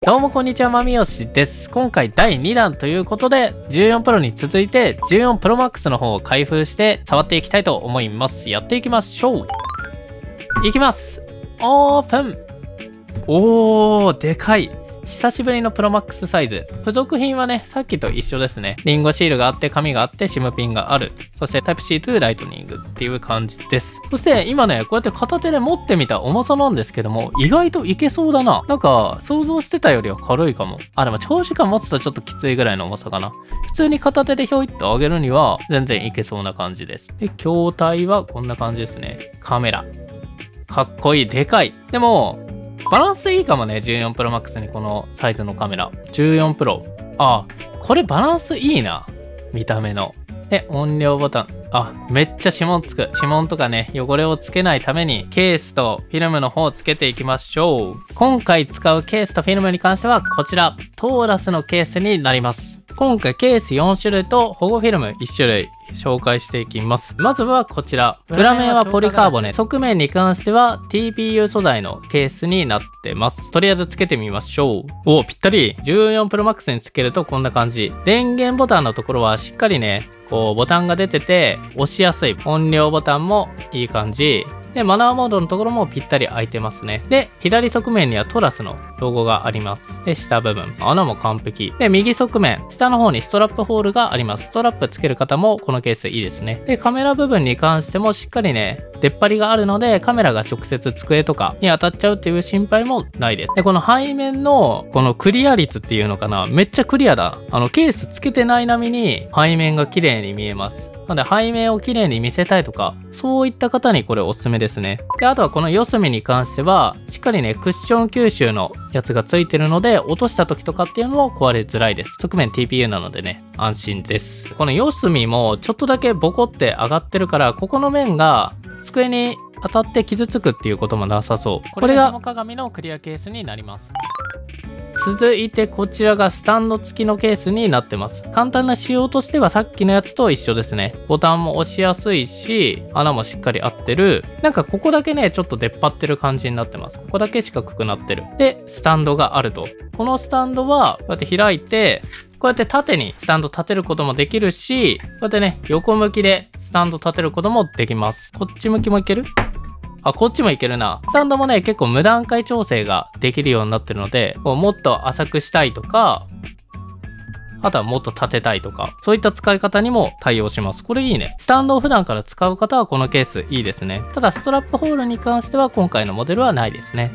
どうもこんにちは、まみよしです。今回第2弾ということで、14 Pro に続いて14 Pro Max の方を開封して触っていきたいと思います。やっていきましょう。いきます。オープン。おー、でかい。久しぶりのプロマックスサイズ。付属品はね、さっきと一緒ですね。リンゴシールがあって、紙があって、SIM ピンがある。そして Type-C to ライトニングっていう感じです。そして今ね、こうやって片手で持ってみた重さなんですけども、意外といけそうだな。なんか、想像してたよりは軽いかも。あ、でも長時間持つとちょっときついぐらいの重さかな。普通に片手でひょいっと上げるには、全然いけそうな感じです。で、筐体はこんな感じですね。カメラ。かっこいい。でかい。でも、バランスいいかもね、14 Pro Max にこのサイズのカメラ。14 Pro。あ、これバランスいいな。見た目の。で、音量ボタン。あ、めっちゃ指紋つく。指紋とかね、汚れをつけないために、ケースとフィルムの方をつけていきましょう。今回使うケースとフィルムに関しては、こちら、トーラスのケースになります。今回ケース4種類と保護フィルム1種類紹介していきます。まずはこちら。裏面はポリカーボネ。側面に関しては TPU 素材のケースになってます。とりあえずつけてみましょう。お、ぴったり。14 Pro Max につけるとこんな感じ。電源ボタンのところはしっかりね、こうボタンが出てて押しやすい。音量ボタンもいい感じ。で、マナーモードのところもぴったり開いてますね。で、左側面にはトラスのロゴがあります。で、下部分。穴も完璧。で、右側面。下の方にストラップホールがあります。ストラップつける方もこのケースいいですね。で、カメラ部分に関してもしっかりね、出っ張りがあるので、カメラが直接机とかに当たっちゃうっていう心配もないです。で、この背面のこのクリア率っていうのかな。めっちゃクリアだ。ケースつけてない並みに背面が綺麗に見えます。なので背面を綺麗に見せたいとか、そういった方にこれおすすめですね。で、あとはこの四隅に関しては、しっかりね、クッション吸収のやつがついてるので、落とした時とかっていうのも壊れづらいです。側面 TPU なのでね、安心です。この四隅もちょっとだけボコって上がってるから、ここの面が机に当たって傷つくっていうこともなさそう。これが鏡のクリアケースになります。続いてこちらがスタンド付きのケースになってます。簡単な仕様としてはさっきのやつと一緒ですね。ボタンも押しやすいし、穴もしっかり合ってる。なんかここだけね、ちょっと出っ張ってる感じになってます。ここだけ四角くなってる。で、スタンドがあると。このスタンドはこうやって開いて、こうやって縦にスタンド立てることもできるし、こうやってね、横向きでスタンド立てることもできます。こっち向きもいける？あ、こっちもいけるな。スタンドもね、結構無段階調整ができるようになってるので、こうもっと浅くしたいとか、あとはもっと立てたいとか、そういった使い方にも対応します。これいいね。スタンドを普段から使う方はこのケースいいですね。ただストラップホールに関しては今回のモデルはないですね。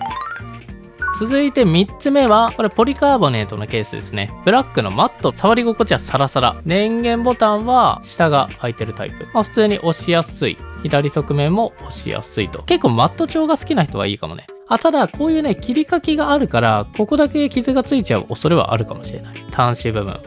続いて3つ目は、これポリカーボネートのケースですね。ブラックのマット、触り心地はサラサラ。電源ボタンは下が開いてるタイプ。普通に押しやすい。左側面も押しやすいと。結構マット調が好きな人はいいかもね。ただこういうね、切り欠きがあるから、ここだけ傷がついちゃう恐れはあるかもしれない。端子部分。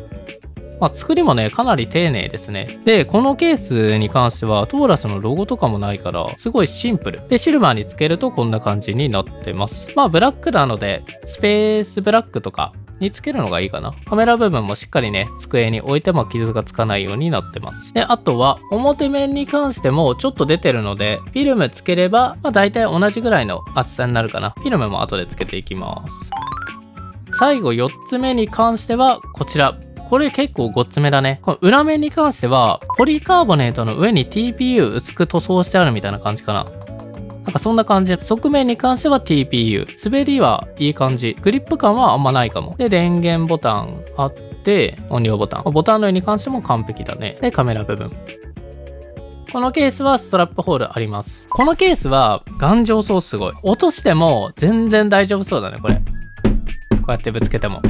作りもね、かなり丁寧ですね。で、このケースに関しては、トーラスのロゴとかもないから、すごいシンプル。で、シルバーにつけるとこんな感じになってます。ブラックなので、スペースブラックとかにつけるのがいいかな。カメラ部分もしっかりね、机に置いても傷がつかないようになってます。で、あとは、表面に関してもちょっと出てるので、フィルムつければ、大体同じぐらいの厚さになるかな。フィルムも後でつけていきます。最後4つ目に関しては、こちら。これ結構ごっつめだね。この裏面に関しては、ポリカーボネートの上に TPU 薄く塗装してあるみたいな感じかな。なんかそんな感じで、側面に関しては TPU。滑りはいい感じ。グリップ感はあんまないかも。で、電源ボタンあって、音量ボタン。ボタンの上に関しても完璧だね。で、カメラ部分。このケースはストラップホールあります。このケースは頑丈そうすごい。落としても全然大丈夫そうだね、これ。こうやってぶつけても。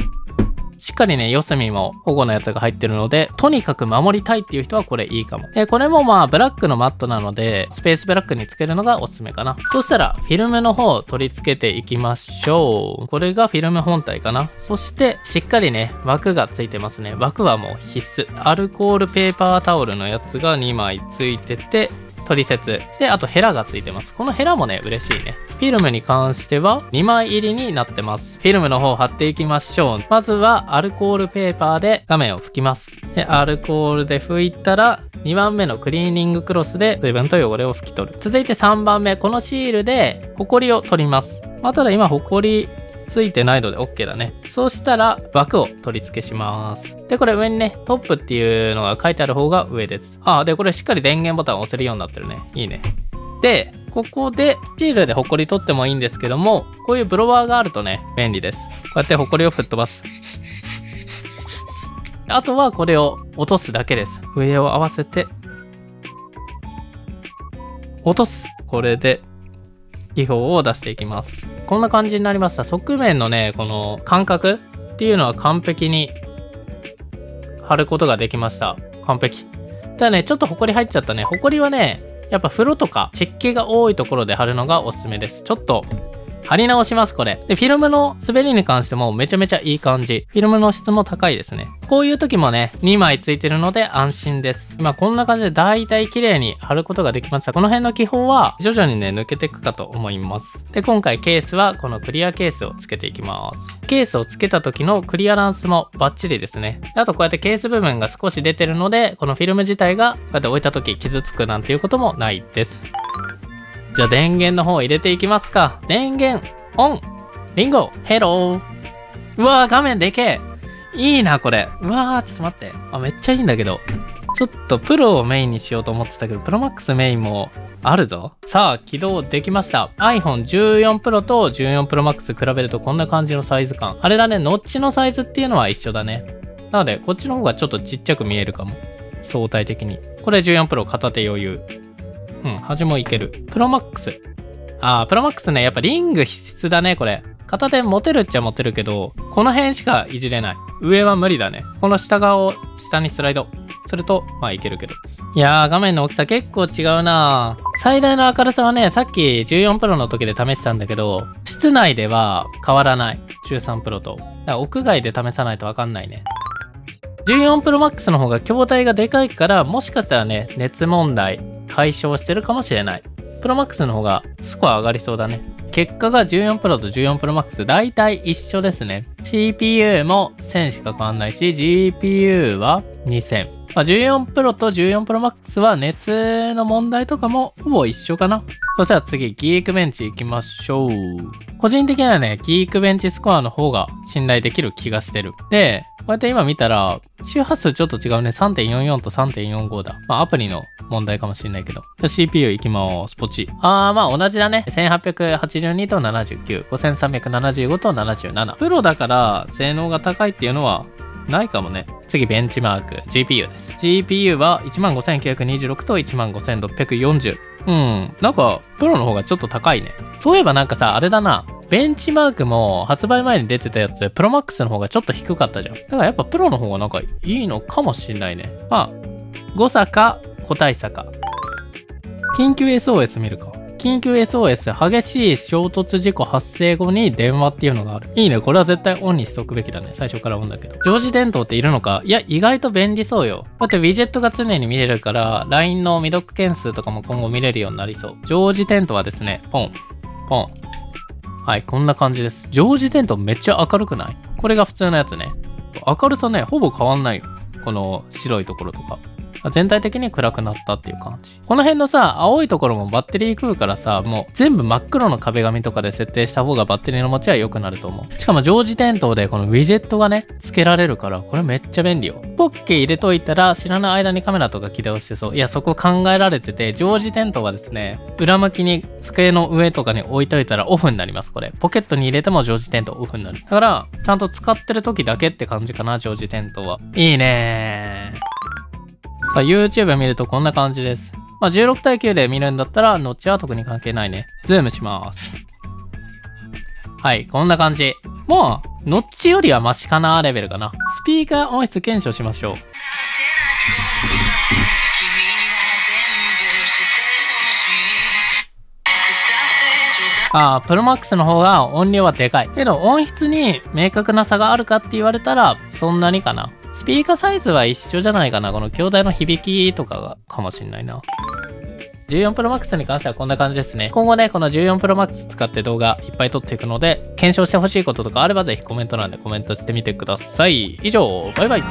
しっかりね、四隅も保護のやつが入ってるので、とにかく守りたいっていう人はこれいいかも。これもブラックのマットなので、スペースブラックにつけるのがおすすめかな。そしたら、フィルムの方を取り付けていきましょう。これがフィルム本体かな。そして、しっかりね、枠がついてますね。枠はもう必須。アルコールペーパータオルのやつが2枚ついてて、取説。で、あとヘラがついてます。このヘラもね、嬉しいね。フィルムに関しては2枚入りになってます。フィルムの方を貼っていきましょう。まずはアルコールペーパーで画面を拭きます。で、アルコールで拭いたら、2番目のクリーニングクロスで水分と汚れを拭き取る。続いて3番目、このシールでホコリを取ります。ただ今ホコリついてないので OK だね。そうしたら枠を取り付けします。で、これ上にね、トップっていうのが書いてある方が上です。で、これしっかり電源ボタンを押せるようになってるね。いいね。で、ここでシールでホコリ取ってもいいんですけども、こういうブロワーがあるとね、便利です。こうやってホコリを吹っ飛ばす。あとはこれを落とすだけです。上を合わせて、落とす。これで、気泡を出していきます。こんな感じになりました。側面のね、この間隔っていうのは完璧に貼ることができました。完璧。ただね、ちょっとホコリ入っちゃったね。ホコリはね、やっぱ風呂とか湿気が多いところで貼るのがおすすめです。ちょっと貼り直します、これ。で、フィルムの滑りに関してもめちゃめちゃいい感じ。フィルムの質も高いですね。こういう時もね、2枚ついてるので安心です。今こんな感じでだいたい綺麗に貼ることができました。この辺の気泡は徐々にね、抜けていくかと思います。で、今回ケースはこのクリアケースをつけていきます。ケースをつけた時のクリアランスもバッチリですね。あとこうやってケース部分が少し出てるので、このフィルム自体がこうやって置いた時傷つくなんていうこともないです。じゃあ電源の方を入れていきますか。電源オン。リンゴヘロー。うわー、画面でけえ。いいなこれ。うわー、ちょっと待って。めっちゃいいんだけど。ちょっとプロをメインにしようと思ってたけど、プロマックスメインもあるぞ。さあ、起動できました。iPhone 14 Pro と14 Pro Max 比べるとこんな感じのサイズ感。あれだね、ノッチのサイズっていうのは一緒だね。なので、こっちの方がちょっとちっちゃく見えるかも。相対的に。これ14 Pro 片手余裕。端もいける。プロマックス。プロマックスね、やっぱリング必須だね、これ。片手持てるっちゃ持てるけど、この辺しかいじれない。上は無理だね。この下側を下にスライドすると、いけるけど。いやー、画面の大きさ結構違うな。最大の明るさはね、さっき14 Pro の時で試したんだけど、室内では変わらない。13 Pro と。だから屋外で試さないとわかんないね。14 Pro Max の方が筐体がでかいから、もしかしたらね、熱問題解消してるかもしれない。プロマックスの方がスコア上がりそうだね。結果が14 Pro と14 Pro Max 大体一緒ですね。CPU も1000しか変わんないし、GPU は2000。14 Pro と14 Pro Max は熱の問題とかもほぼ一緒かな。そしたら次、ギークベンチ行きましょう。個人的にはね、ギークベンチスコアの方が信頼できる気がしてる。で、こうやって今見たら、周波数ちょっと違うね。3.44 と 3.45 だ。アプリの問題かもしれないけど。CPU 行きます。ポチ。同じだね。1882と79。5375と77。プロだから性能が高いっていうのはないかもね。次、ベンチマーク。GPU です。GPU は 15926 と 15640。なんか、プロの方がちょっと高いね。そういえばなんかさ、あれだな。ベンチマークも発売前に出てたやつ、プロマックスの方がちょっと低かったじゃん。だからやっぱプロの方がなんかいいのかもしんないね。誤差か個体差か。緊急 SOS 見るか。緊急 SOS、激しい衝突事故発生後に電話っていうのがある。いいね。これは絶対オンにしておくべきだね。最初からオンだけど。常時点灯っているのか？いや、意外と便利そうよ。だってウィジェットが常に見れるから、LINE の未読件数とかも今後見れるようになりそう。常時点灯はですね、ポン、ポン。はい、こんな感じです。常時点灯めっちゃ明るくない？これが普通のやつね。明るさね、ほぼ変わんないよ。この白いところとか。全体的に暗くなったっていう感じ。この辺のさ、青いところもバッテリー食うからさ、もう全部真っ黒の壁紙とかで設定した方がバッテリーの持ちは良くなると思う。しかも常時点灯でこのウィジェットがね、付けられるから、これめっちゃ便利よ。ポッケ入れといたら知らない間にカメラとか起動してそう。いや、そこ考えられてて、常時点灯はですね、裏向きに机の上とかに置いといたらオフになります、これ。ポケットに入れても常時点灯オフになる。だから、ちゃんと使ってる時だけって感じかな、常時点灯は。いいねー。さあ、YouTube 見るとこんな感じです。16対9で見るんだったら、ノッチは特に関係ないね。ズームします。はい、こんな感じ。もう、ノッチよりはマシかなレベルかな。スピーカー音質検証しましょう。プロマックスの方が音量はでかい。けど音質に明確な差があるかって言われたら、そんなにかな。スピーカーサイズは一緒じゃないかな。この筐体の響きとかがかもしんないな。14 Pro Max に関してはこんな感じですね。今後ね、この14 Pro Max 使って動画いっぱい撮っていくので、検証してほしいこととかあればぜひコメント欄でコメントしてみてください。以上、バイバイ。